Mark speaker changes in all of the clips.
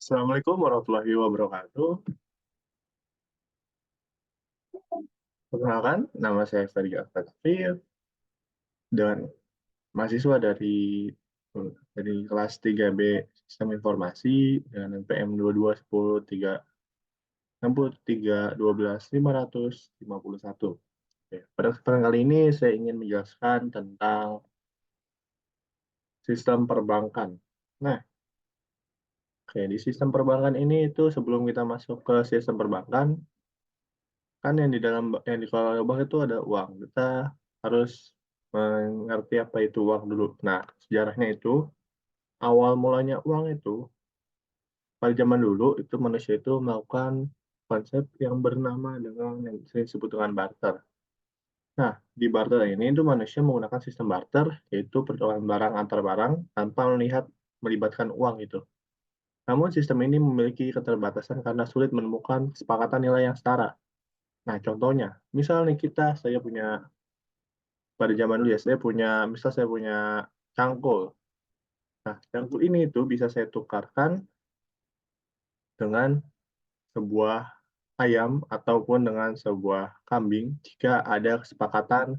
Speaker 1: Assalamualaikum warahmatullahi wabarakatuh. Perkenalkan, nama saya Ferdi Alfatafir dan mahasiswa dari kelas 3B Sistem Informasi dengan NPM 22103631. Oke, pada kesempatan kali ini saya ingin menjelaskan tentang sistem perbankan. Nah, oke, di sistem perbankan ini itu sebelum kita masuk ke sistem perbankan, kan yang dikelola bank itu ada uang. Kita harus mengerti apa itu uang dulu. Nah, sejarahnya itu awal mulanya uang itu pada zaman dulu itu manusia itu melakukan konsep yang bernama dengan yang sering disebut dengan barter. Nah, di barter ini itu manusia menggunakan sistem barter, yaitu pertukaran barang antar barang tanpa melibatkan uang itu. Namun sistem ini memiliki keterbatasan karena sulit menemukan kesepakatan nilai yang setara. Nah, contohnya, misalnya saya punya pada zaman dulu ya, saya punya cangkul. Nah, cangkul ini itu bisa saya tukarkan dengan sebuah ayam ataupun dengan sebuah kambing jika ada kesepakatan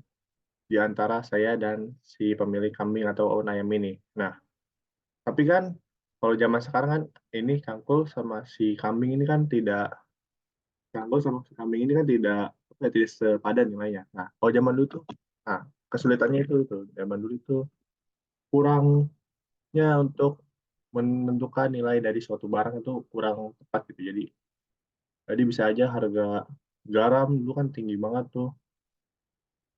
Speaker 1: di antara saya dan si pemilik kambing atau ayam ini. Nah, tapi kan kalau zaman sekarang kan ini cangkul sama si kambing ini kan tidak sepadan nilainya. Nah, kalau zaman dulu tuh, nah kesulitannya itu zaman dulu itu kurangnya untuk menentukan nilai dari suatu barang itu kurang tepat gitu. Jadi bisa aja harga garam dulu kan tinggi banget tuh.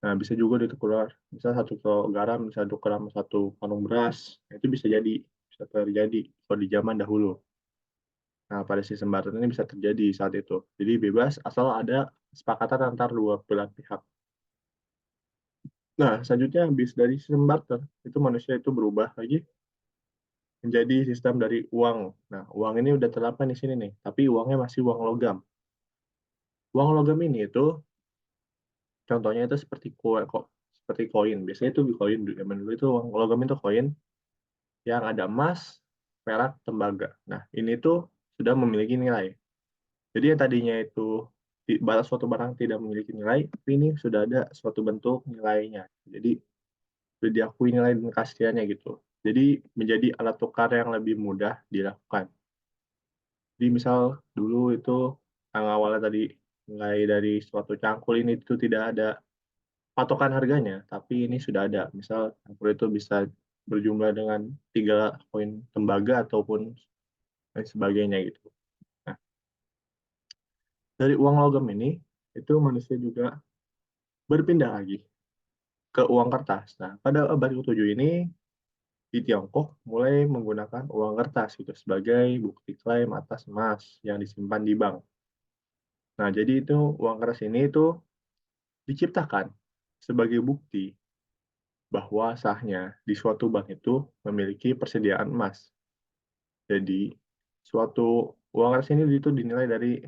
Speaker 1: Nah, bisa juga ditukar, misal 1 kilo garam bisa tukar sama 1 karung beras. Nah, itu bisa terjadi kalau di zaman dahulu. Nah, pada sistem barter ini bisa terjadi saat itu. Jadi bebas asal ada kesepakatan antar dua belah pihak. Nah, selanjutnya habis dari sistem barter, itu manusia itu berubah lagi menjadi sistem dari uang. Nah, uang ini udah terapkan di sini nih, tapi uangnya masih uang logam. Uang logam ini itu contohnya itu seperti koin. Biasanya itu koin zaman dulu itu uang logam itu koin yang ada emas, perak, tembaga. Nah, ini tuh sudah memiliki nilai. Jadi yang tadinya itu batas suatu barang tidak memiliki nilai, tapi ini sudah ada suatu bentuk nilainya. Jadi sudah diakui nilai dan keasliannya gitu. Jadi menjadi alat tukar yang lebih mudah dilakukan. Jadi misal dulu itu yang awalnya tadi nilai dari suatu cangkul ini itu tidak ada patokan harganya, tapi ini sudah ada. Misal cangkul itu bisa berjumlah dengan 3 koin tembaga ataupun lain sebagainya gitu. Nah, dari uang logam ini itu manusia juga berpindah lagi ke uang kertas. Nah, pada abad ke-7 ini di Tiongkok mulai menggunakan uang kertas itu sebagai bukti klaim atas emas yang disimpan di bank. Nah, jadi itu uang kertas ini itu diciptakan sebagai bukti bahwa sahnya di suatu bank itu memiliki persediaan emas. Jadi, suatu uang kertas ini itu dinilai dari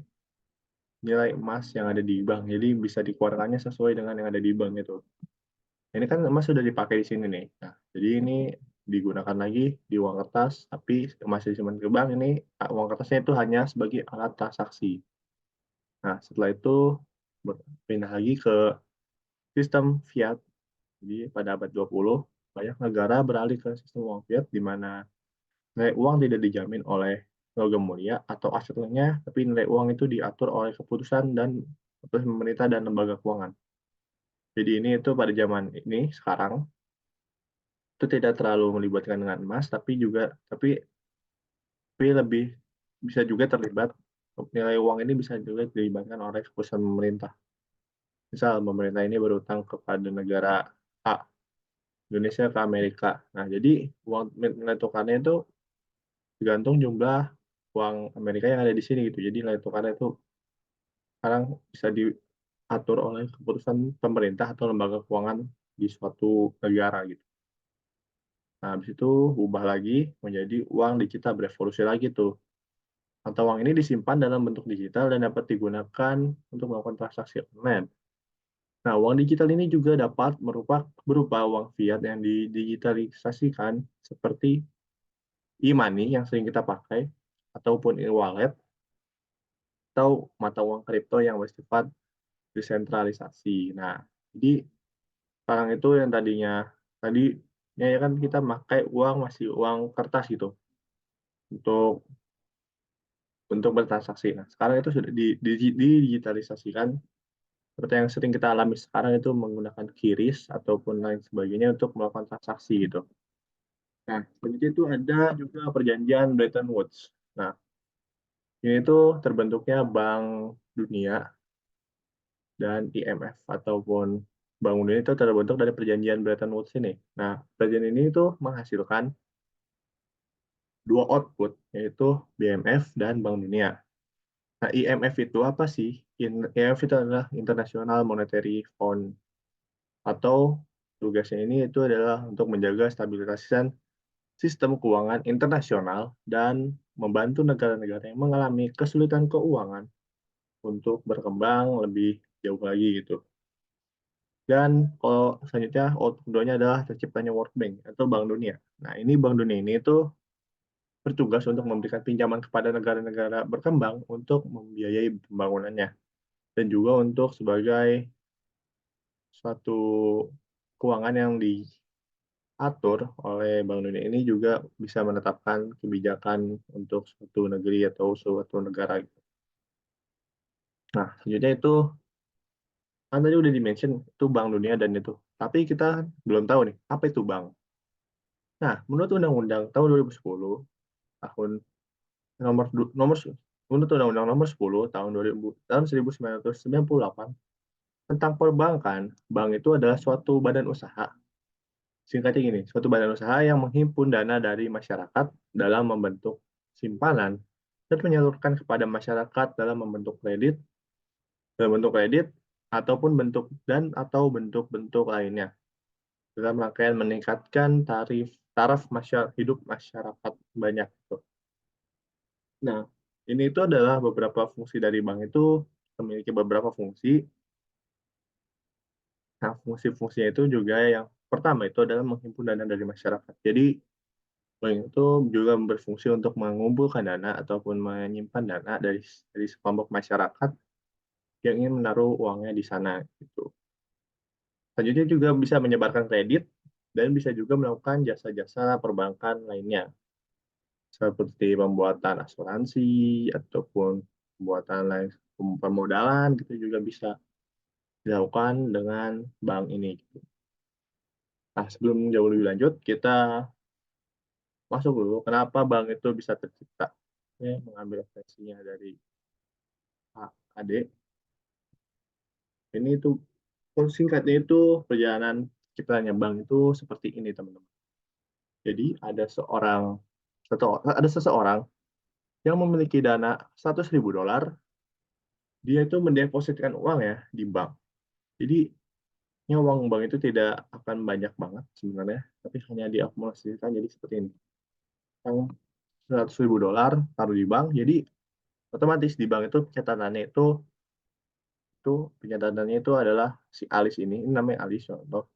Speaker 1: nilai emas yang ada di bank. Jadi bisa dikeluarkannya sesuai dengan yang ada di bank itu. Ini kan emas sudah dipakai di sini nih. Nah, jadi ini digunakan lagi di uang kertas, tapi masih disimpan ke bank ini uang kertasnya itu hanya sebagai alat transaksi. Nah, setelah itu berpindah lagi ke sistem fiat. Jadi pada abad 20 banyak negara beralih ke sistem uang fiat di mana nilai uang tidak dijamin oleh logam mulia atau aset lainnya, tapi nilai uang itu diatur oleh keputusan pemerintah dan lembaga keuangan. Jadi ini itu pada zaman ini sekarang itu tidak terlalu melibatkan dengan emas, tapi lebih bisa juga terlibat nilai uang ini bisa juga dilibatkan oleh keputusan pemerintah. Misal pemerintah ini berutang kepada negara A, Indonesia ke Amerika. Nah, jadi nilai tukarnya itu tergantung jumlah uang Amerika yang ada di sini gitu. Jadi nilai tukarnya itu sekarang bisa diatur oleh keputusan pemerintah atau lembaga keuangan di suatu negara gitu. Nah, habis itu ubah lagi menjadi uang digital berevolusi lagi tuh. Mata uang ini disimpan dalam bentuk digital dan dapat digunakan untuk melakukan transaksi online. Nah, uang digital ini juga dapat berupa uang fiat yang didigitalisasikan seperti e-money yang sering kita pakai ataupun e-wallet atau mata uang kripto yang bersifat desentralisasi. Nah, jadi sekarang itu yang tadinya ya kan kita pakai uang masih uang kertas gitu untuk bertransaksi. Nah, sekarang itu sudah didigitalisasikan seperti yang sering kita alami sekarang itu menggunakan QRIS ataupun lain sebagainya untuk melakukan transaksi gitu. Nah, selanjutnya itu ada juga perjanjian Bretton Woods. Nah, ini tuh terbentuknya Bank Dunia dan IMF ataupun Bank Dunia itu terbentuk dari perjanjian Bretton Woods ini. Nah, perjanjian ini tuh menghasilkan dua output, yaitu BMF dan Bank Dunia. Nah, IMF itu apa sih? IMF itu adalah International Monetary Fund, atau tugasnya ini itu adalah untuk menjaga stabilitas sistem keuangan internasional dan membantu negara-negara yang mengalami kesulitan keuangan untuk berkembang lebih jauh lagi gitu. Dan kalau selanjutnya output keduanya adalah terciptanya World Bank atau Bank Dunia. Nah, ini Bank Dunia ini itu bertugas untuk memberikan pinjaman kepada negara-negara berkembang untuk membiayai pembangunannya dan juga untuk sebagai suatu keuangan yang diatur oleh Bank Dunia ini juga bisa menetapkan kebijakan untuk suatu negeri atau suatu negara gitu. Nah, selanjutnya itu kan tadi udah di-mention itu Bank Dunia dan itu. Tapi kita belum tahu nih, apa itu bank? Nah, menurut Undang-Undang tahun 2010, tahun nomor nomor menurut Undang-Undang nomor 10 tahun 1998 tentang perbankan, bank itu adalah suatu badan usaha. Singkatnya gini, suatu badan usaha yang menghimpun dana dari masyarakat dalam membentuk simpanan dan menyalurkan kepada masyarakat dalam bentuk kredit ataupun bentuk-bentuk lainnya dalam rangkaian meningkatkan taraf hidup masyarakat banyak. Nah, ini itu adalah beberapa fungsi dari bank itu memiliki beberapa fungsi. Nah, fungsi-fungsinya itu juga yang pertama itu adalah menghimpun dana dari masyarakat. Jadi, bank itu juga berfungsi untuk mengumpulkan dana ataupun menyimpan dana dari sekelompok masyarakat yang ingin menaruh uangnya di sana gitu. Selanjutnya juga bisa menyebarkan kredit dan bisa juga melakukan jasa-jasa perbankan lainnya seperti pembuatan asuransi ataupun pembuatan lain permodalan gitu juga bisa dilakukan dengan bank ini gitu. Nah, sebelum jauh lebih lanjut, kita masuk dulu kenapa bank itu bisa tercipta. Saya mengambil referensinya dari Pak Ade. Ini itu singkatnya itu perjalanan ciptanya bank itu seperti ini, teman-teman. Jadi ada seseorang yang memiliki dana $100.000, dia itu mendepositkan uang ya di bank. Jadi uang bank itu tidak akan banyak banget sebenarnya, tapi hanya diakumulasikan jadi seperti ini. Yang $100.000 taruh di bank, jadi otomatis di bank itu pencatatannya itu adalah si Alis ini namanya Alis contoh,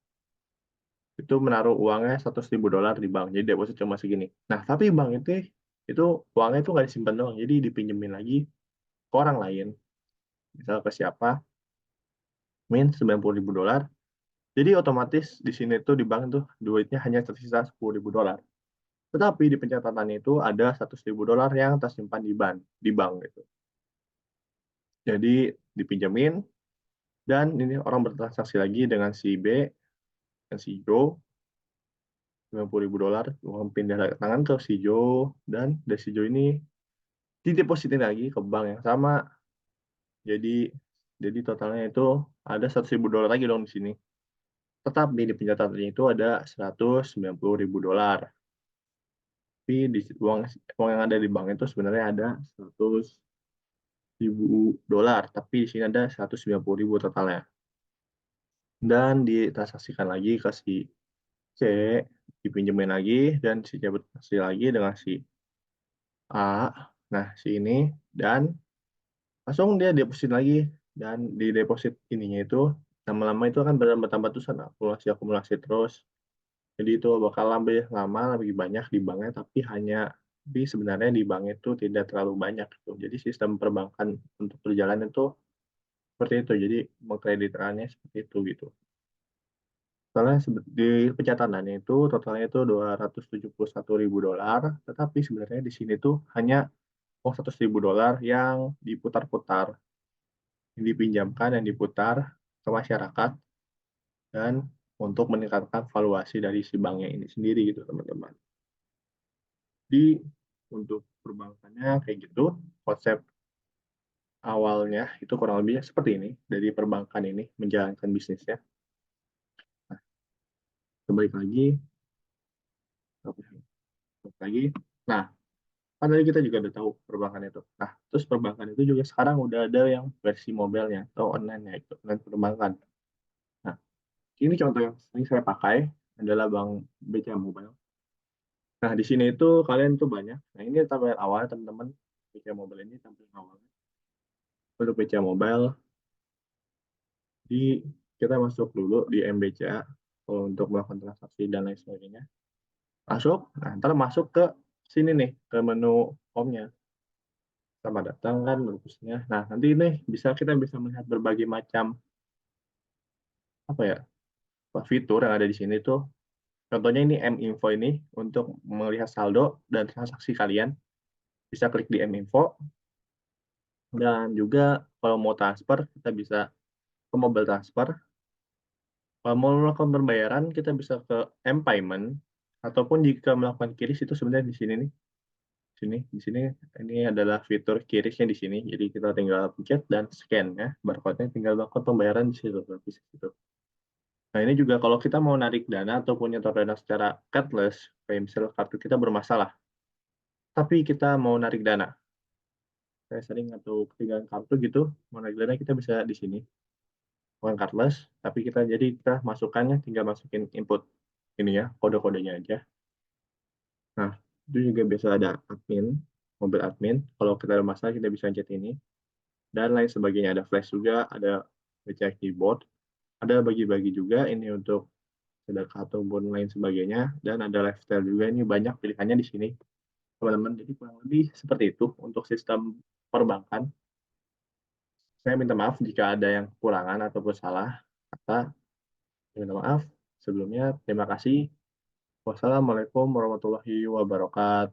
Speaker 1: itu menaruh uangnya $100.000 di bank, jadi deposit cuma segini. Nah, tapi bank itu uangnya itu nggak disimpan doang, jadi dipinjemin lagi ke orang lain, misal ke siapa, $90.000. Jadi otomatis di sini tuh di bank tuh duitnya hanya tersisa $10.000. Tetapi di pencatatannya itu ada $100.000 yang tersimpan di bank gitu. Jadi dipinjemin dan ini orang bertransaksi lagi dengan si B dan si Joe, $90.000 uang pindah dari tangan ke si Joe, dan dari si Joe ini didepositin lagi ke bank yang sama. Jadi totalnya itu ada $100.000 lagi dong di sini. Tetapi di pencatatannya itu ada $190.000. Tapi di uang yang ada di bank itu sebenarnya ada $100.000, tapi di sini ada 190.000 totalnya. Dan ditransaksikan lagi ke si C, dipinjemin lagi, dan si C bertransaksi lagi dengan si A. Nah, si ini, dan langsung dia deposit lagi, dan di deposit ininya itu lama-lama itu akan bertambah terus, akumulasi terus. Jadi itu bakal lebih lama, lebih banyak di banknya, tapi hanya Tapi sebenarnya di bank itu tidak terlalu banyak gitu. Jadi sistem perbankan untuk berjalan itu seperti itu. Jadi mengkreditannya seperti itu gitu. Soalnya di pencatatanya itu totalnya itu $271.000, tetapi sebenarnya di sini tuh hanya uang $100.000 yang diputar-putar, yang dipinjamkan, yang diputar ke masyarakat dan untuk meningkatkan valuasi dari si banknya ini sendiri gitu teman-teman. Jadi untuk perbankannya kayak gitu, konsep awalnya itu kurang lebihnya seperti ini dari perbankan ini menjalankan bisnisnya. Nah, kembali lagi, balik lagi. Nah, kan tadi kita juga udah tahu perbankan itu. Nah, terus perbankan itu juga sekarang udah ada yang versi mobile-nya atau online-nya itu, online perbankan. Nah, ini contoh yang sering saya pakai adalah Bank BCA Mobile. Nah, di sini itu kalian tuh banyak. Nah, ini tampilan awal teman-teman. BCA Mobile ini tampilan awalnya. Untuk BCA Mobile, di kita masuk dulu di MBCA kalau untuk melakukan transaksi dan lain sebagainya. Masuk, nah ntar masuk ke sini nih, ke menu home-nya. Selamat datang kan bagusnya. Nah, nanti ini kita bisa melihat berbagai macam apa ya, fitur yang ada di sini tuh. Contohnya ini M-Info ini untuk melihat saldo dan transaksi kalian. Bisa klik di M-Info dan juga kalau mau transfer kita bisa ke mobile transfer. Kalau mau melakukan pembayaran kita bisa ke M-Payment ataupun jika melakukan QRIS itu sebenarnya di sini nih. Di sini ini adalah fitur QRIS-nya di sini. Jadi kita tinggal pencet dan scan ya. Barcode-nya tinggal melakukan pembayaran di situ, di situ. Nah, ini juga kalau kita mau narik dana ataupun nyetor dana secara cardless, kayak misalnya kartu kita bermasalah, tapi kita mau narik dana, kayak sering atau ketinggalan kartu gitu, mau narik dana kita bisa di sini, bukan cardless, tapi kita masukkannya tinggal masukin input ini ya, kode-kodenya aja. Nah, itu juga biasa ada admin, mobil admin. Kalau kita ada masalah kita bisa chat ini dan lain sebagainya. Ada flash juga, ada BCA keyboard, ada bagi-bagi juga ini untuk sedekah ataupun lain sebagainya dan ada lifestyle juga ini banyak pilihannya di sini teman-teman. Jadi kurang lebih seperti itu untuk sistem perbankan. Saya minta maaf jika ada yang kekurangan ataupun salah kata. Minta maaf sebelumnya. Terima kasih. Wassalamualaikum warahmatullahi wabarakatuh.